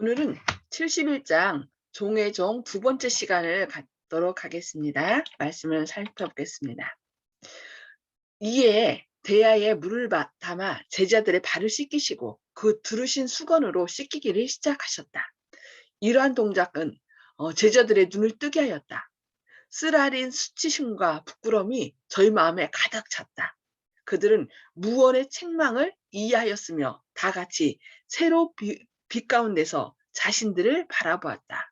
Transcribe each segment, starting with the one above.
오늘은 71장 종의 종 두 번째 시간을 갖도록 하겠습니다. 말씀을 살펴보겠습니다. 이에 대야에 물을 담아 제자들의 발을 씻기시고 그 두르신 수건으로 씻기기를 시작하셨다. 이러한 동작은 제자들의 눈을 뜨게 하였다. 쓰라린 수치심과 부끄러움이 저희 마음에 가득 찼다. 그들은 무언의 책망을 이해하였으며 다 같이 새로 빛 가운데서 자신들을 바라보았다.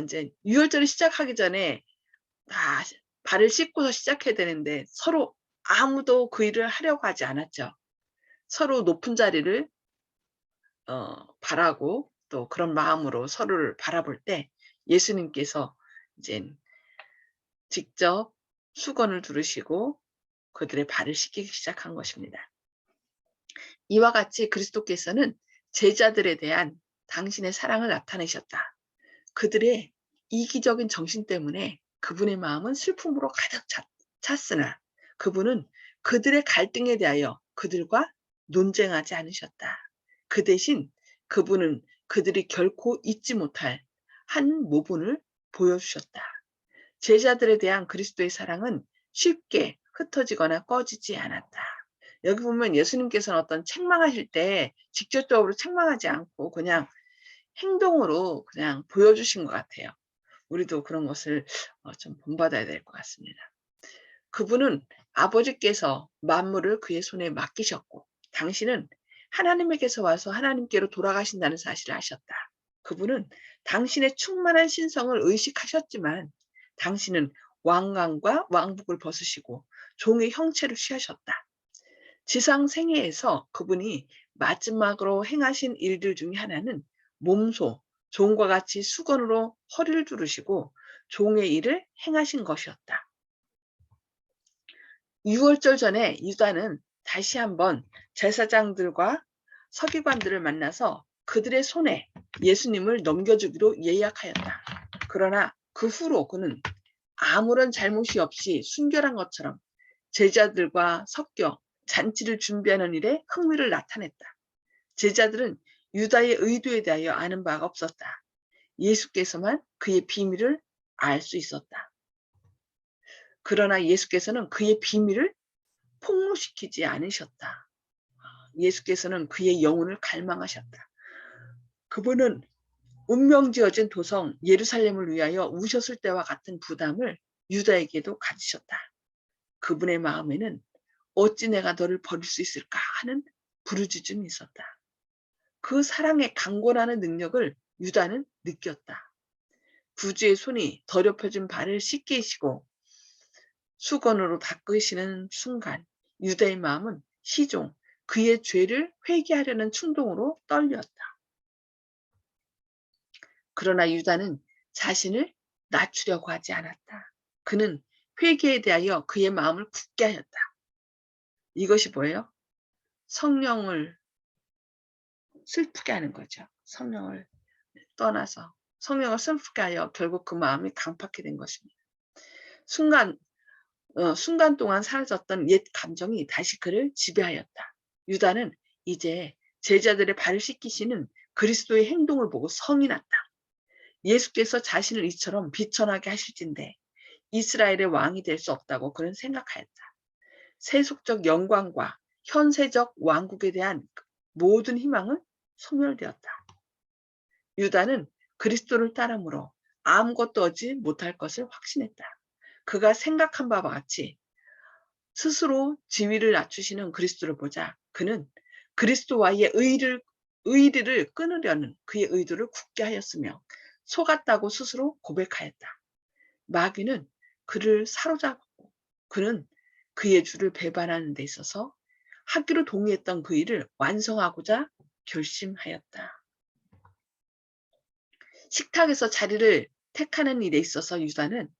이제 유월절을 시작하기 전에 다 발을 씻고서 시작해야 되는데 서로 아무도 그 일을 하려고 하지 않았죠. 서로 높은 자리를 바라고 또 그런 마음으로 서로를 바라볼 때 예수님께서 이제 직접 수건을 두르시고 그들의 발을 씻기기 시작한 것입니다. 이와 같이 그리스도께서는 제자들에 대한 당신의 사랑을 나타내셨다. 그들의 이기적인 정신 때문에 그분의 마음은 슬픔으로 가득 찼으나 그분은 그들의 갈등에 대하여 그들과 논쟁하지 않으셨다. 그 대신 그분은 그들이 결코 잊지 못할 한 모분을 보여주셨다. 제자들에 대한 그리스도의 사랑은 쉽게 흩어지거나 꺼지지 않았다. 여기 보면 예수님께서는 어떤 책망하실 때 직접적으로 책망하지 않고 그냥 행동으로 그냥 보여주신 것 같아요. 우리도 그런 것을 좀 본받아야 될 것 같습니다. 그분은 아버지께서 만물을 그의 손에 맡기셨고 당신은 하나님에게서 와서 하나님께로 돌아가신다는 사실을 아셨다. 그분은 당신의 충만한 신성을 의식하셨지만 당신은 왕관과 왕복을 벗으시고 종의 형체를 취하셨다. 지상 생애에서 그분이 마지막으로 행하신 일들 중에 하나는 몸소 종과 같이 수건으로 허리를 두르시고 종의 일을 행하신 것이었다. 유월절 전에 유다는 다시 한번 제사장들과 서기관들을 만나서 그들의 손에 예수님을 넘겨주기로 예약하였다. 그러나 그 후로 그는 아무런 잘못이 없이 순결한 것처럼 제자들과 섞여 잔치를 준비하는 일에 흥미를 나타냈다. 제자들은 유다의 의도에 대하여 아는 바가 없었다. 예수께서만 그의 비밀을 알 수 있었다. 그러나 예수께서는 그의 비밀을 폭로시키지 않으셨다. 예수께서는 그의 영혼을 갈망하셨다. 그분은 운명지어진 도성 예루살렘을 위하여 우셨을 때와 같은 부담을 유다에게도 가지셨다. 그분의 마음에는 어찌 내가 너를 버릴 수 있을까 하는 부르짖음이 있었다. 그 사랑의 강권하는 능력을 유다는 느꼈다. 구주의 손이 더럽혀진 발을 씻기시고 수건으로 닦으시는 순간 유다의 마음은 시종 그의 죄를 회개하려는 충동으로 떨렸다. 그러나 유다는 자신을 낮추려고 하지 않았다. 그는 회개에 대하여 그의 마음을 굳게 하였다. 이것이 뭐예요? 성령을 슬프게 하는 거죠. 성령을 떠나서 성령을 슬프게 하여 결국 그 마음이 강팍해 된 것입니다. 순간 동안 사라졌던 옛 감정이 다시 그를 지배하였다. 유다는 이제 제자들의 발을 씻기시는 그리스도의 행동을 보고 성이 났다. 예수께서 자신을 이처럼 비천하게 하실진데 이스라엘의 왕이 될 수 없다고 그는 생각하였다. 세속적 영광과 현세적 왕국에 대한 모든 희망은 소멸되었다. 유다는 그리스도를 따름으로 아무것도 얻지 못할 것을 확신했다. 그가 생각한 바와 같이 스스로 지위를 낮추시는 그리스도를 보자 그는 그리스도와의 의리를 끊으려는 그의 의도를 굳게 하였으며 속았다고 스스로 고백하였다. 마귀는 그를 사로잡고 그는 그의 주를 배반하는 데 있어서 하기로 동의했던 그 일을 완성하고자 결심하였다. 식탁에서 자리를 택하는 일에 있어서 유다는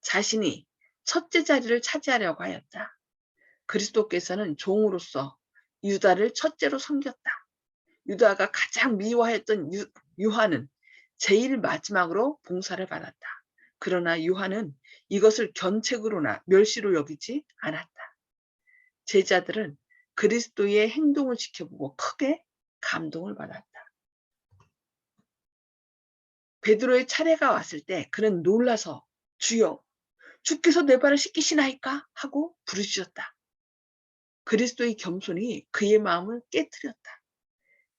자신이 첫째 자리를 차지하려고 하였다. 그리스도께서는 종으로서 유다를 첫째로 섬겼다. 유다가 가장 미워했던 유하는 제일 마지막으로 봉사를 받았다. 그러나 유하는 이것을 견책으로나 멸시로 여기지 않았다. 제자들은 그리스도의 행동을 지켜보고 크게 감동을 받았다. 베드로의 차례가 왔을 때 그는 놀라서 주여 주께서 내 발을 씻기시나이까 하고 부르짖었다. 그리스도의 겸손이 그의 마음을 깨뜨렸다.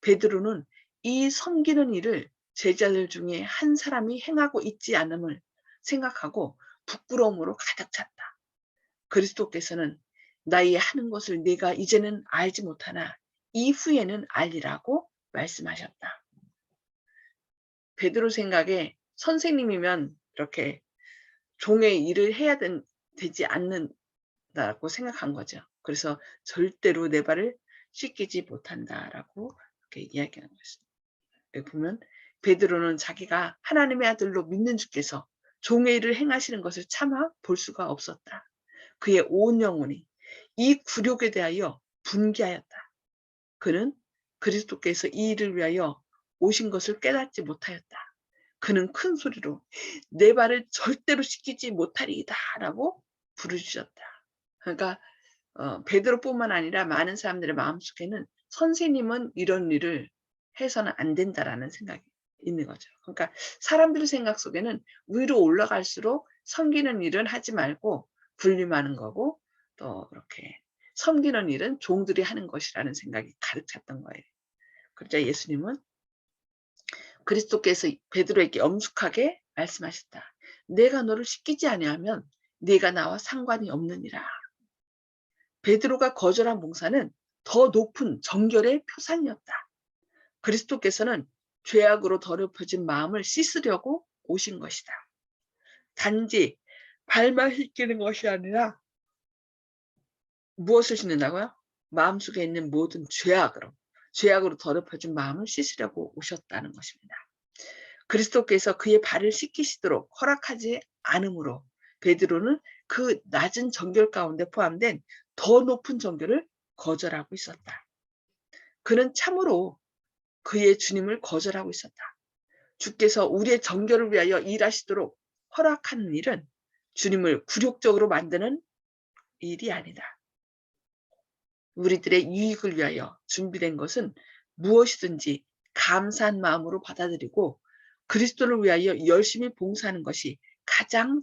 베드로는 이 섬기는 일을 제자들 중에 한 사람이 행하고 있지 않음을 생각하고 부끄러움으로 가득 찼다. 그리스도께서는 나의 하는 것을 네가 이제는 알지 못하나 이후에는 알리라고 말씀하셨다. 베드로 생각에 선생님이면 이렇게 종의 일을 해야 되지 않는다고 생각한 거죠. 그래서 절대로 내 발을 씻기지 못한다라고 이렇게 이야기하는 것입니다. 여기 보면 베드로는 자기가 하나님의 아들로 믿는 주께서 종의 일을 행하시는 것을 차마 볼 수가 없었다. 그의 온 영혼이 이 굴욕에 대하여 분개하였다. 그는 그리스도께서 이 일을 위하여 오신 것을 깨닫지 못하였다. 그는 큰 소리로 내 발을 절대로 씻기지 못하리이다 라고 부르짖었다. 그러니까 베드로뿐만 아니라 많은 사람들의 마음속에는 선생님은 이런 일을 해서는 안 된다라는 생각이 있는 거죠. 그러니까 사람들의 생각 속에는 위로 올라갈수록 섬기는 일은 하지 말고 군림하는 거고 또 그렇게 섬기는 일은 종들이 하는 것이라는 생각이 가득 찼던 거예요. 그러자 예수님은 그리스도께서 베드로에게 엄숙하게 말씀하셨다. 내가 너를 씻기지 아니하면 네가 나와 상관이 없느니라. 베드로가 거절한 봉사는 더 높은 정결의 표상이었다. 그리스도께서는 죄악으로 더럽혀진 마음을 씻으려고 오신 것이다. 단지 발만 씻기는 것이 아니라 무엇을 씻는다고요? 마음속에 있는 모든 죄악으로 더럽혀진 마음을 씻으려고 오셨다는 것입니다. 그리스도께서 그의 발을 씻기시도록 허락하지 않으므로 베드로는 그 낮은 정결 가운데 포함된 더 높은 정결을 거절하고 있었다. 그는 참으로 그의 주님을 거절하고 있었다. 주께서 우리의 정결을 위하여 일하시도록 허락하는 일은 주님을 굴욕적으로 만드는 일이 아니다. 우리들의 유익을 위하여 준비된 것은 무엇이든지 감사한 마음으로 받아들이고 그리스도를 위하여 열심히 봉사하는 것이 가장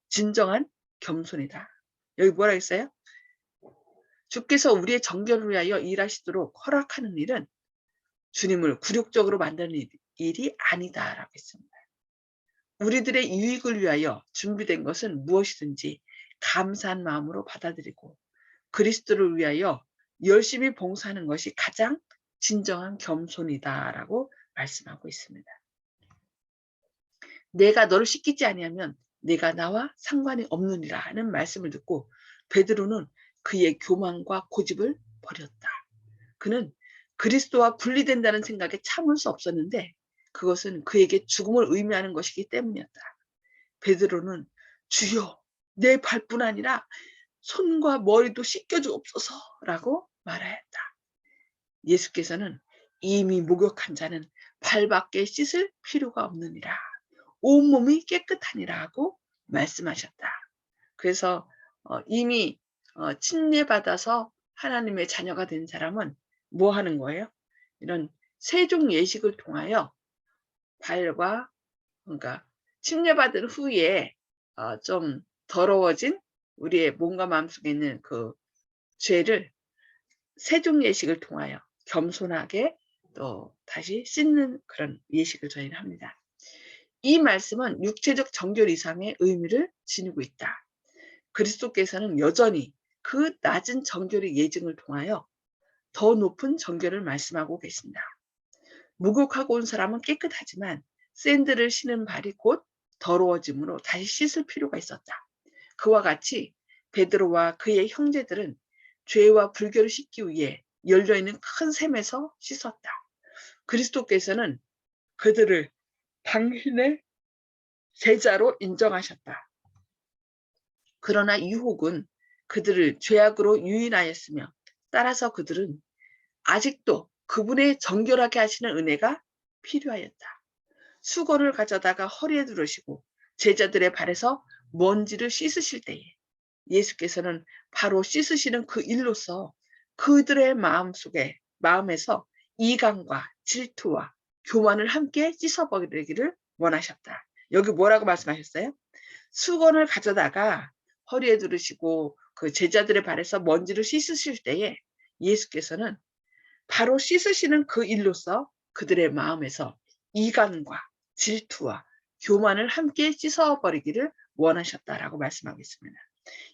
진정한 겸손이다. 여기 뭐라 했어요? 주께서 우리의 정결을 위하여 일하시도록 허락하는 일은 주님을 굴욕적으로 만드는 일이 아니다라고 했습니다. 우리들의 유익을 위하여 준비된 것은 무엇이든지 감사한 마음으로 받아들이고 그리스도를 위하여 열심히 봉사하는 것이 가장 진정한 겸손이다라고 말씀하고 있습니다. 내가 너를 씻기지 아니하면 내가 나와 상관이 없느니라 하는 말씀을 듣고 베드로는 그의 교만과 고집을 버렸다. 그는 그리스도와 분리된다는 생각에 참을 수 없었는데 그것은 그에게 죽음을 의미하는 것이기 때문이었다. 베드로는 주여 내 발뿐 아니라 손과 머리도 씻겨주옵소서라고 말하였다. 예수께서는 이미 목욕한 자는 발밖에 씻을 필요가 없느니라. 온몸이 깨끗하니라 하고 말씀하셨다. 그래서 이미 침례받아서 하나님의 자녀가 된 사람은 뭐 하는 거예요? 이런 세종 예식을 통하여 발과 그러니까 침례받은 후에 좀 더러워진 우리의 몸과 마음속에 있는 그 죄를 세종 예식을 통하여 겸손하게 또 다시 씻는 그런 예식을 저희는 합니다. 이 말씀은 육체적 정결 이상의 의미를 지니고 있다. 그리스도께서는 여전히 그 낮은 정결의 예증을 통하여 더 높은 정결을 말씀하고 계신다. 목욕하고 온 사람은 깨끗하지만 샌들을 신은 발이 곧 더러워짐으로 다시 씻을 필요가 있었다. 그와 같이 베드로와 그의 형제들은 죄와 불결을 씻기 위해 열려있는 큰 샘에서 씻었다. 그리스도께서는 그들을 당신의 제자로 인정하셨다. 그러나 유혹은 그들을 죄악으로 유인하였으며 따라서 그들은 아직도 그분의 정결하게 하시는 은혜가 필요하였다. 수건을 가져다가 허리에 두르시고 제자들의 발에서 먼지를 씻으실 때에 예수께서는 바로 씻으시는 그 일로서 그들의 마음에서 이간과 질투와 교만을 함께 씻어버리기를 원하셨다. 여기 뭐라고 말씀하셨어요? 수건을 가져다가 허리에 두르시고 그 제자들의 발에서 먼지를 씻으실 때에 예수께서는 바로 씻으시는 그 일로써 그들의 마음에서 이간과 질투와 교만을 함께 씻어버리기를 원하셨다라고 말씀하고 있습니다.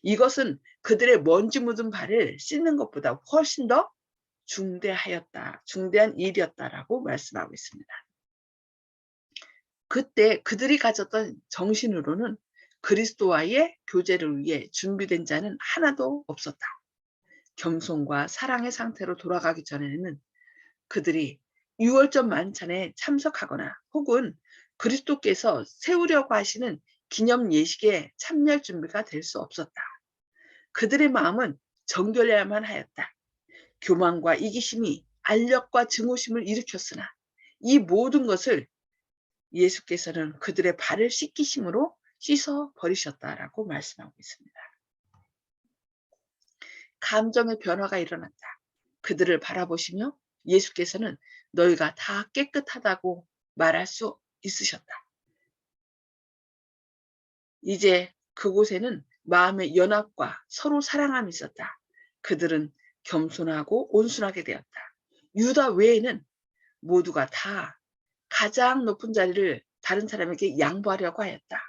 이것은 그들의 먼지 묻은 발을 씻는 것보다 훨씬 더 중대한 일이었다라고 말씀하고 있습니다. 그때 그들이 가졌던 정신으로는 그리스도와의 교제를 위해 준비된 자는 하나도 없었다. 겸손과 사랑의 상태로 돌아가기 전에는 그들이 유월절 만찬에 참석하거나 혹은 그리스도께서 세우려고 하시는 기념 예식에 참여할 준비가 될 수 없었다. 그들의 마음은 정결해야만 하였다. 교만과 이기심이 알력과 증오심을 일으켰으나 이 모든 것을 예수께서는 그들의 발을 씻기심으로 씻어 버리셨다라고 말씀하고 있습니다. 감정의 변화가 일어났다. 그들을 바라보시며 예수께서는 너희가 다 깨끗하다고 말할 수 있으셨다. 이제 그곳에는 마음의 연합과 서로 사랑함이 있었다. 그들은 겸손하고 온순하게 되었다. 유다 외에는 모두가 다 가장 높은 자리를 다른 사람에게 양보하려고 하였다.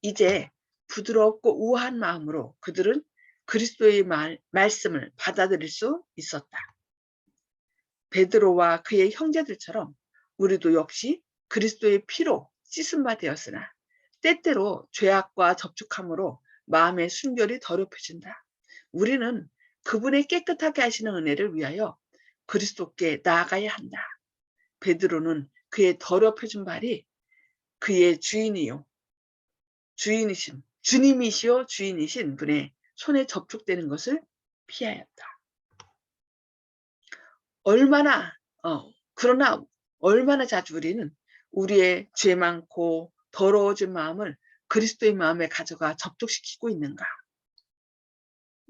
이제 부드럽고 우아한 마음으로 그들은 그리스도의 말씀을 받아들일 수 있었다. 베드로와 그의 형제들처럼 우리도 역시 그리스도의 피로 씻음 바 되었으나 때때로 죄악과 접촉함으로 마음의 순결이 더럽혀진다. 우리는 그분의 깨끗하게 하시는 은혜를 위하여 그리스도께 나아가야 한다. 베드로는 그의 더럽혀진 발이 그의 주님이시요 주인이신 분의 손에 접촉되는 것을 피하였다. 그러나 얼마나 자주 우리는 우리의 죄 많고 더러워진 마음을 그리스도의 마음에 가져가 접촉시키고 있는가?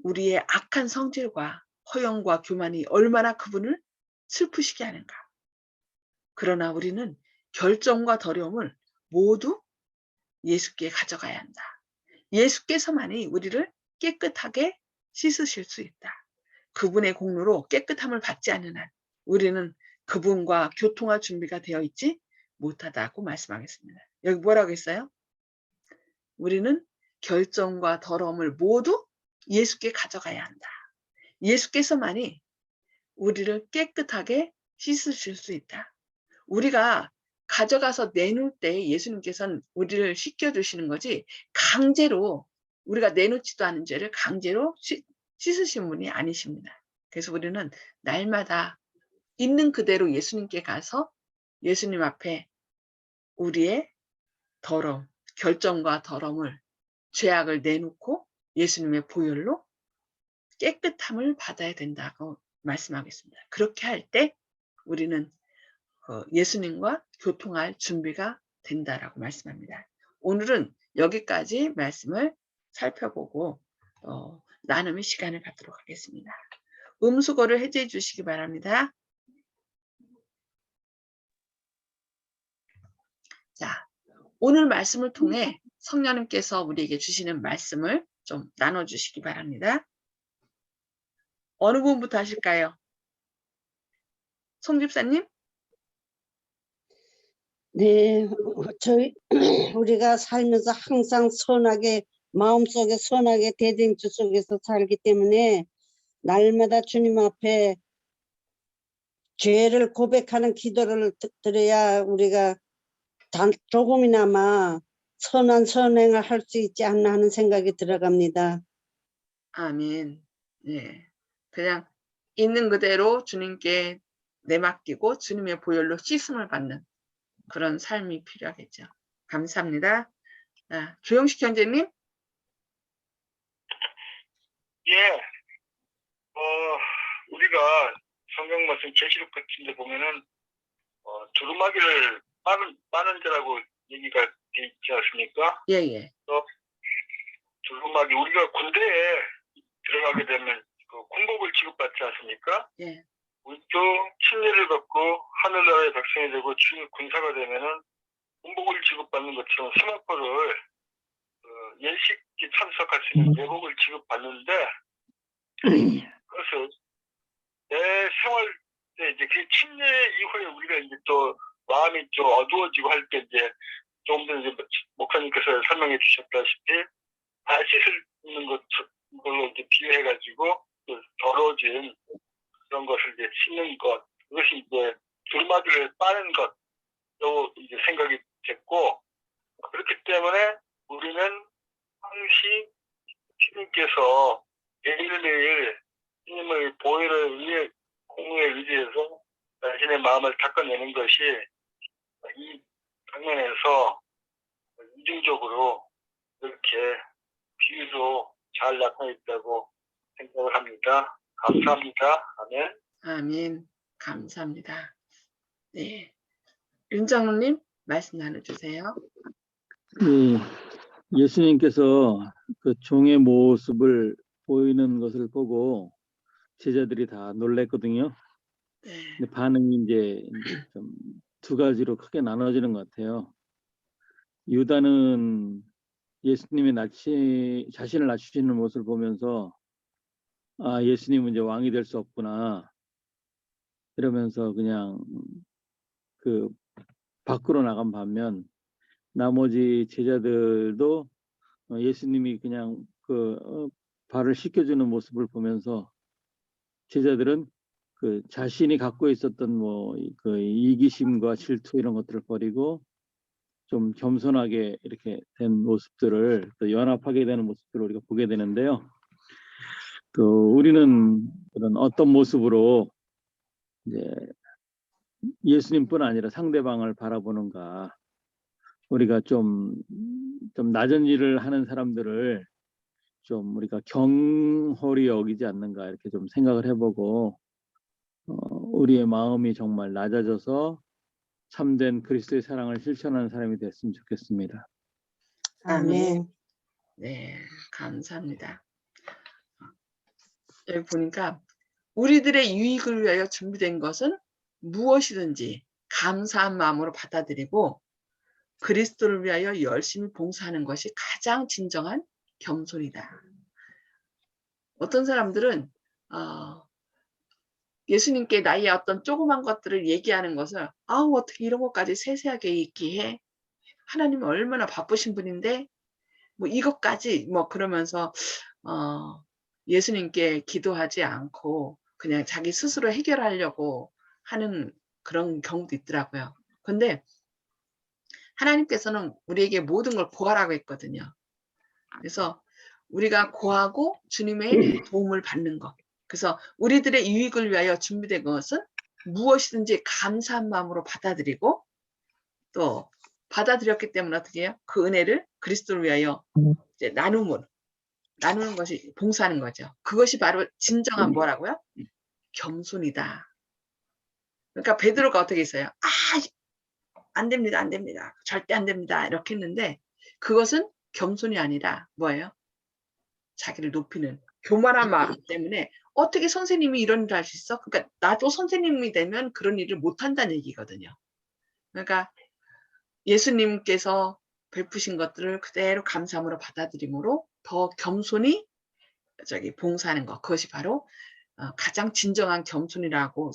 우리의 악한 성질과 허영과 교만이 얼마나 그분을 슬프시게 하는가? 그러나 우리는 결정과 더러움을 모두 예수께 가져가야 한다. 예수께서만이 우리를 깨끗하게 씻으실 수 있다. 그분의 공로로 깨끗함을 받지 않는 한 우리는 그분과 교통할 준비가 되어 있지 못하다고 말씀하겠습니다. 여기 뭐라고 했어요? 우리는 결정과 더러움을 모두 예수께 가져가야 한다. 예수께서만이 우리를 깨끗하게 씻으실 수 있다. 우리가 가져가서 내놓을 때 예수님께서는 우리를 씻겨주시는 거지 강제로 우리가 내놓지도 않은 죄를 강제로 씻으신 분이 아니십니다. 그래서 우리는 날마다 있는 그대로 예수님께 가서 예수님 앞에 우리의 더러움, 결정과 더러움을 죄악을 내놓고 예수님의 보혈로 깨끗함을 받아야 된다고 말씀하겠습니다. 그렇게 할 때 우리는 예수님과 교통할 준비가 된다라고 말씀합니다. 오늘은 여기까지 말씀을 살펴보고 나눔의 시간을 갖도록 하겠습니다. 음수거를 해제해 주시기 바랍니다. 자, 오늘 말씀을 통해 성령님께서 우리에게 주시는 말씀을 좀 나눠주시기 바랍니다. 어느 부분부터 하실까요? 송 집사님? 네, 우리가 살면서 항상 선하게, 마음속에 선하게 대등주 속에서 살기 때문에 날마다 주님 앞에 죄를 고백하는 기도를 드려야 우리가 조금이나마 선한 선행을 할 수 있지 않나 하는 생각이 들어갑니다. 아멘. 예. 그냥 있는 그대로 주님께 내맡기고 주님의 보혈로 씻음을 받는 그런 삶이 필요하겠죠. 감사합니다. 조영식 형제님? 예, 우리가 성경 말씀 계시록 같은 데 보면은, 두루마기를 빠는 자라고 얘기가 돼 있지 않습니까? 예, 예. 두루마기, 우리가 군대에 들어가게 되면 그 군복을 지급받지 않습니까? 예. 우리도 침례를 받고 하늘나라의 백성이 되고 군사가 되면은 군복을 지급받는 것처럼 세마포를 예식에 참석할 수 있는 예복을 지급받는데 그것을 내 생활 때 이제 그 침례 이후에 우리가 이제 또 마음이 좀 어두워지고 할 때 이제 조금 전에 이제 목사님께서 설명해 주셨다시피 발 씻는 것걸로 이제 비유해가지고 그 더러워진 그런 것을 이제 씻는 것, 그것이 이제 두루마기를 빠는 것로 이제 생각이 됐고, 그렇기 때문에 우리는 항시 주님께서 매일매일 주님의 보혈을 위해 공로에 의지해서 자신의 마음을 닦아내는 것이 이 장면에서 이중적으로 이렇게 비유로 잘 나타나 있다고 생각을 합니다. 감사합니다. 아멘. 아멘. 감사합니다. 네. 윤장로님 말씀 나눠주세요. 예, 예수님께서 그 종의 모습을 보이는 것을 보고 제자들이 다 놀랬거든요. 네. 근데 반응이 이제 좀 두 가지로 크게 나눠지는 것 같아요. 유다는 예수님이 자신을 낮추시는 모습을 보면서 아, 예수님은 이제 왕이 될 수 없구나. 이러면서 그냥 그 밖으로 나간 반면 나머지 제자들도 예수님이 그냥 발을 씻겨주는 모습을 보면서 제자들은 그 자신이 갖고 있었던 그 이기심과 질투 이런 것들을 버리고 좀 겸손하게 이렇게 된 모습들을 또 연합하게 되는 모습들을 우리가 보게 되는데요. 우리는 그런 어떤 모습으로 이제 예수님뿐 아니라 상대방을 바라보는가, 우리가 좀 낮은 일을 하는 사람들을 좀 우리가 경홀히 여기지 않는가 이렇게 좀 생각을 해보고 우리의 마음이 정말 낮아져서 참된 그리스도의 사랑을 실천하는 사람이 됐으면 좋겠습니다. 아멘. 네, 감사합니다. 여기 보니까 우리들의 유익을 위하여 준비된 것은 무엇이든지 감사한 마음으로 받아들이고 그리스도를 위하여 열심히 봉사하는 것이 가장 진정한 겸손이다. 어떤 사람들은 예수님께 나의 어떤 조그만 것들을 얘기하는 것을 어떻게 이런 것까지 세세하게 얘기해? 하나님은 얼마나 바쁘신 분인데 뭐 이것까지 그러면서 예수님께 기도하지 않고 그냥 자기 스스로 해결하려고 하는 그런 경우도 있더라고요. 근데 하나님께서는 우리에게 모든 걸 구하라고 했거든요. 그래서 우리가 구하고 주님의 도움을 받는 것. 그래서 우리들의 유익을 위하여 준비된 것은 무엇이든지 감사한 마음으로 받아들이고 또 받아들였기 때문에 어떻게 해요? 그 은혜를 그리스도를 위하여 이제 나누는 것이 봉사하는 거죠. 그것이 바로 진정한 뭐라고요? 겸손이다. 그러니까 베드로가 어떻게 했어요? 안 됩니다. 안 됩니다. 절대 안 됩니다. 이렇게 했는데 그것은 겸손이 아니라 뭐예요? 자기를 높이는 교만한 마음 때문에 어떻게 선생님이 이런 일을 할 수 있어? 그러니까 나도 선생님이 되면 그런 일을 못한다는 얘기거든요. 그러니까 예수님께서 베푸신 것들을 그대로 감사함으로 받아들임으로 더 겸손히 봉사하는 것, 그것이 바로 가장 진정한 겸손이라고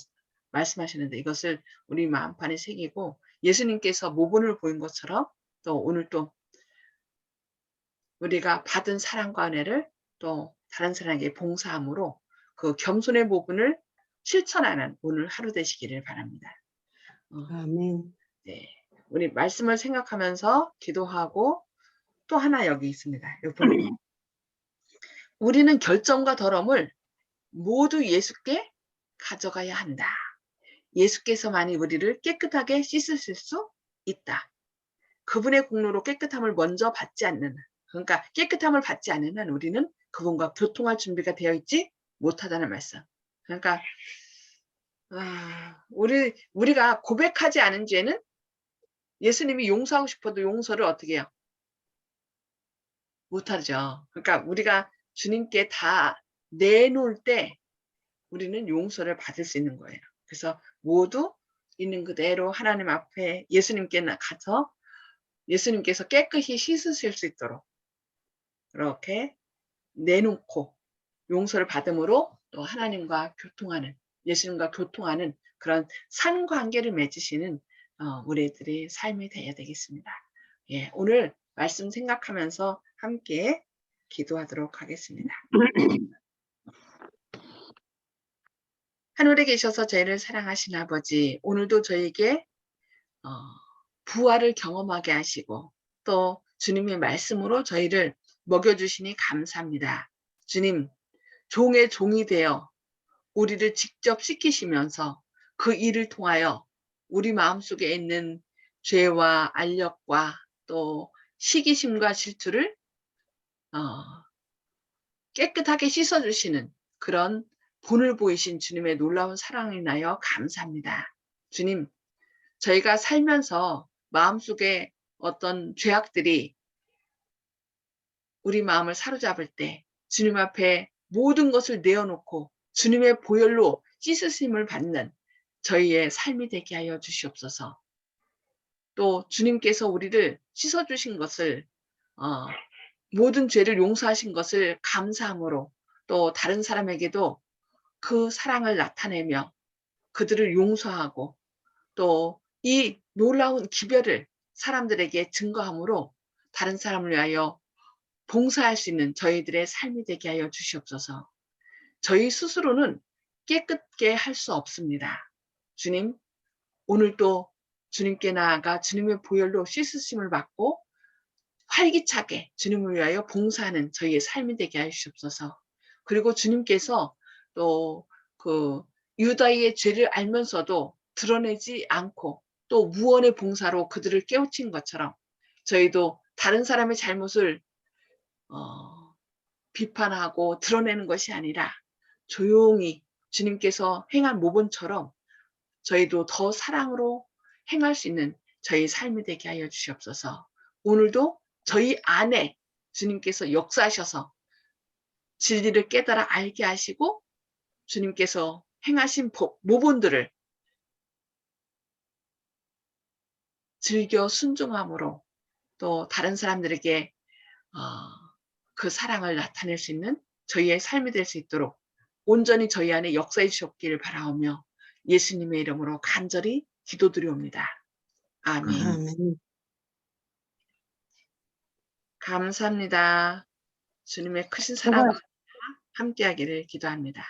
말씀하시는데 이것을 우리 마음판에 새기고 예수님께서 모본을 보인 것처럼 또 오늘 또 우리가 받은 사랑과 은혜를 또 다른 사람에게 봉사함으로 그 겸손의 모본을 실천하는 오늘 하루 되시기를 바랍니다. 아멘. 네, 우리 말씀을 생각하면서 기도하고 또 하나 여기 있습니다. 여기 보면 우리는 결점과 더러움을 모두 예수께 가져가야 한다. 예수께서만이 우리를 깨끗하게 씻으실 수 있다. 그분의 공로로 깨끗함을 먼저 받지 않는, 그러니까 깨끗함을 받지 않으면 우리는 그분과 교통할 준비가 되어 있지 못하다는 말씀. 그러니까 우리가 고백하지 않은 죄는 예수님이 용서하고 싶어도 용서를 어떻게 해요? 못하죠. 그러니까 우리가 주님께 다 내놓을 때 우리는 용서를 받을 수 있는 거예요. 그래서 모두 있는 그대로 하나님 앞에 예수님께 가서 예수님께서 깨끗이 씻으실 수 있도록 그렇게 내놓고 용서를 받음으로 또 하나님과 교통하는, 예수님과 교통하는 그런 산 관계를 맺으시는 우리들의 삶이 되어야 되겠습니다. 예, 오늘 말씀 생각하면서 함께 기도하도록 하겠습니다. 하늘에 계셔서 저희를 사랑하신 아버지, 오늘도 저에게 부활을 경험하게 하시고 또 주님의 말씀으로 저희를 먹여주시니 감사합니다. 주님, 종의 종이 되어 우리를 직접 씻기시면서 그 일을 통하여 우리 마음속에 있는 죄와 알력과 또 시기심과 질투를 깨끗하게 씻어주시는 그런 본을 보이신 주님의 놀라운 사랑을 인하여 감사합니다. 주님, 저희가 살면서 마음속에 어떤 죄악들이 우리 마음을 사로잡을 때 주님 앞에 모든 것을 내어놓고 주님의 보혈로 씻으심을 받는 저희의 삶이 되게 하여 주시옵소서. 또 주님께서 우리를 씻어주신 것을 모든 죄를 용서하신 것을 감사함으로 또 다른 사람에게도 그 사랑을 나타내며 그들을 용서하고 또 이 놀라운 기별을 사람들에게 증거함으로 다른 사람을 위하여 봉사할 수 있는 저희들의 삶이 되게 하여 주시옵소서. 저희 스스로는 깨끗게 할 수 없습니다. 주님, 오늘도 주님께 나아가 주님의 보혈로 씻으심을 받고 활기차게 주님을 위하여 봉사하는 저희의 삶이 되게 하여 주시옵소서. 그리고 주님께서 또 그 유다의 죄를 알면서도 드러내지 않고 또 무언의 봉사로 그들을 깨우친 것처럼 저희도 다른 사람의 잘못을 비판하고 드러내는 것이 아니라 조용히 주님께서 행한 모본처럼 저희도 더 사랑으로 행할 수 있는 저희 삶이 되게 하여 주시옵소서. 오늘도 저희 안에 주님께서 역사하셔서 진리를 깨달아 알게 하시고 주님께서 행하신 모본들을 즐겨 순종함으로 또 다른 사람들에게 그 사랑을 나타낼 수 있는 저희의 삶이 될 수 있도록 온전히 저희 안에 역사해 주셨기를 바라오며 예수님의 이름으로 간절히 기도드리옵니다. 아멘. 아멘. 감사합니다. 주님의 크신 사랑과 함께하기를 기도합니다.